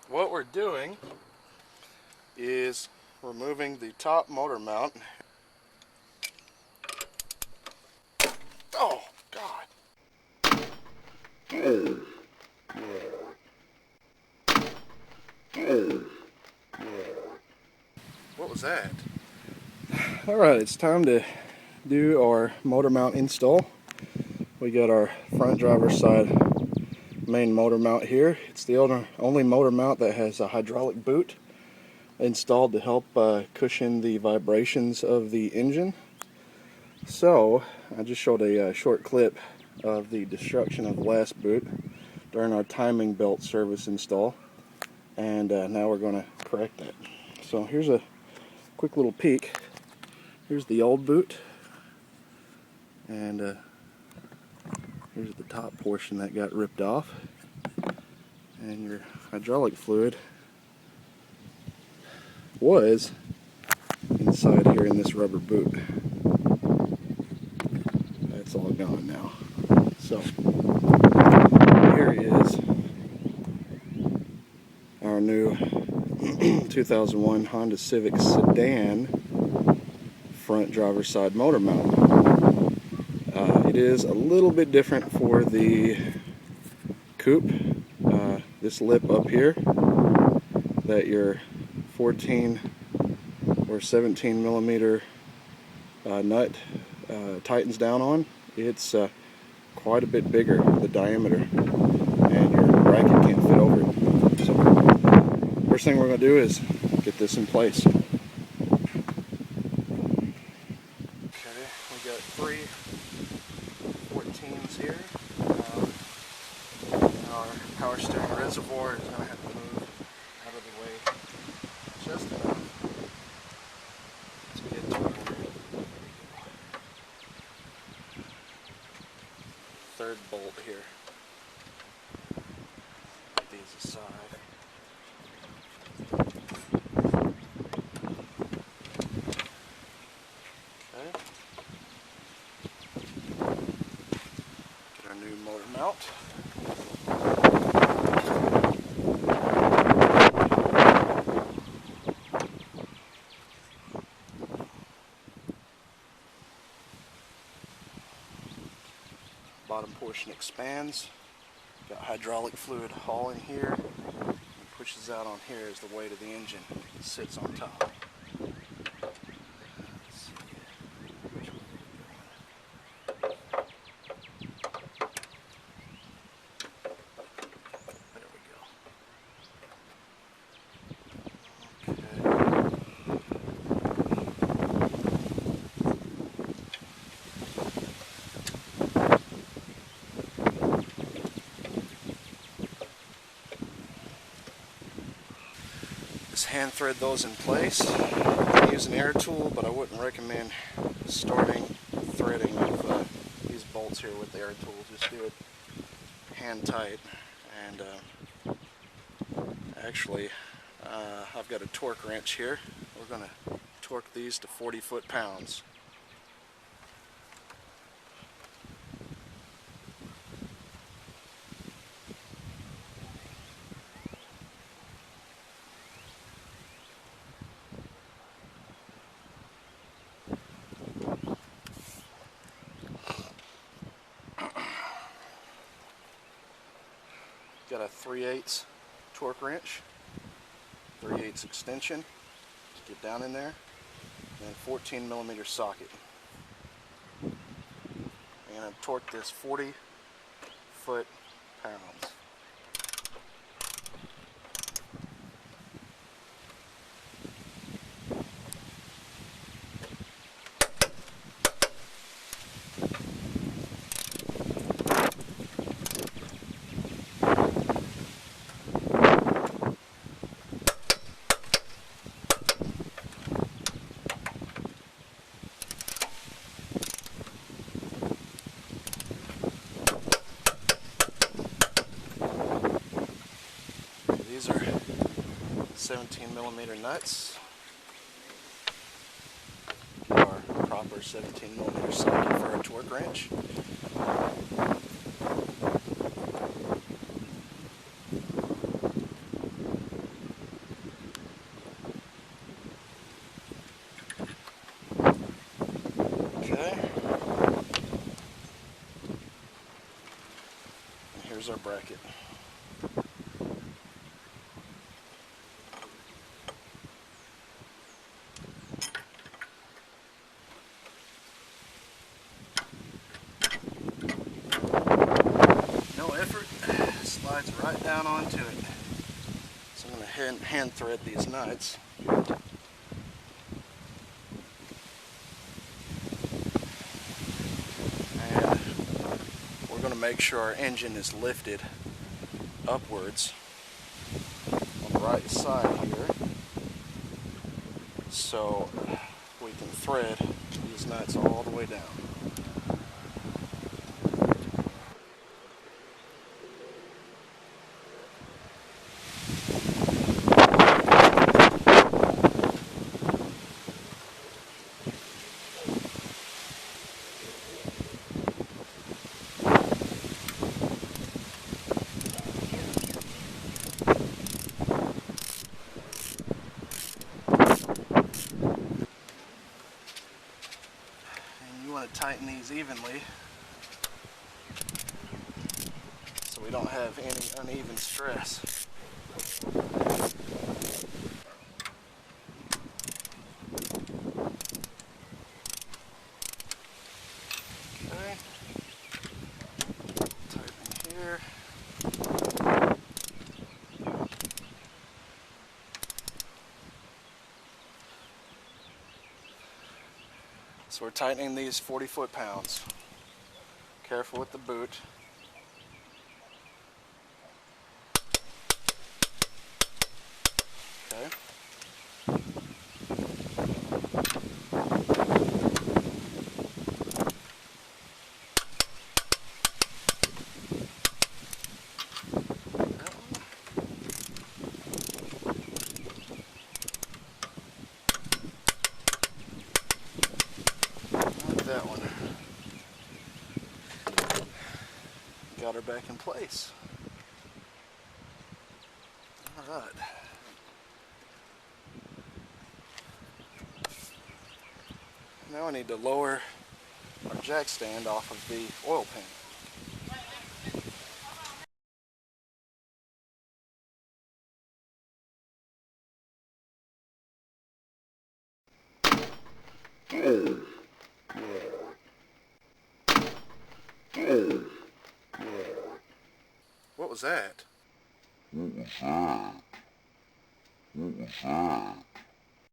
What we're doing is removing the top motor mount. Oh, God. What was that? Alright, it's time to do our motor mount install. We got our front driver's side main motor mount here. It's the only motor mount that has a hydraulic boot installed to help cushion the vibrations of the engine. So I just showed a short clip of the destruction of the last boot during our timing belt service install, and now we're going to correct that. So here's a quick little peek. Here's the old boot, and here's the top portion that got ripped off, and your hydraulic fluid was inside here in this rubber boot. That's all gone now. So here is our new 2001 Honda Civic sedan front driver's side motor mount. It is a little bit different for the coupe. This lip up here that your 14 or 17 millimeter nut tightens down on, it's quite a bit bigger, the diameter, and your bracket can't fit over it. So first thing we're going to do is get this in place. Okay, we got 3 14s here. Our power steering reservoir is going to have to move out of the way just enough to get to our third bolt here. Put these aside. Okay. Get our new motor mount. Bottom portion expands. Got hydraulic fluid hauling here and pushes out on here as the weight of the engine sits on top. Just hand thread those in place. You can use an air tool, but I wouldn't recommend starting threading of these bolts here with the air tool. Just do it hand tight. And actually, I've got a torque wrench here. We're going to torque these to 40 foot-pounds. Got a 3/8 torque wrench, 3/8 extension to get down in there, and a 14 millimeter socket. And I've torqued this 40 foot-pounds. These are 17 millimeter nuts. Our proper 17 millimeter socket for our torque wrench. Here's our bracket. No effort, slides right down onto it. So I'm going to hand thread these nuts. And we're going to make sure our engine is lifted upwards on the right side here, so we can thread these nuts all the way down. You want to tighten these evenly so we don't have any uneven stress. Okay, tighten here. So we're tightening these 40 foot-pounds. Careful with the boot. Okay. That one. Got her back in place. All right. Now I need to lower our jack stand off of the oil pan. What was that?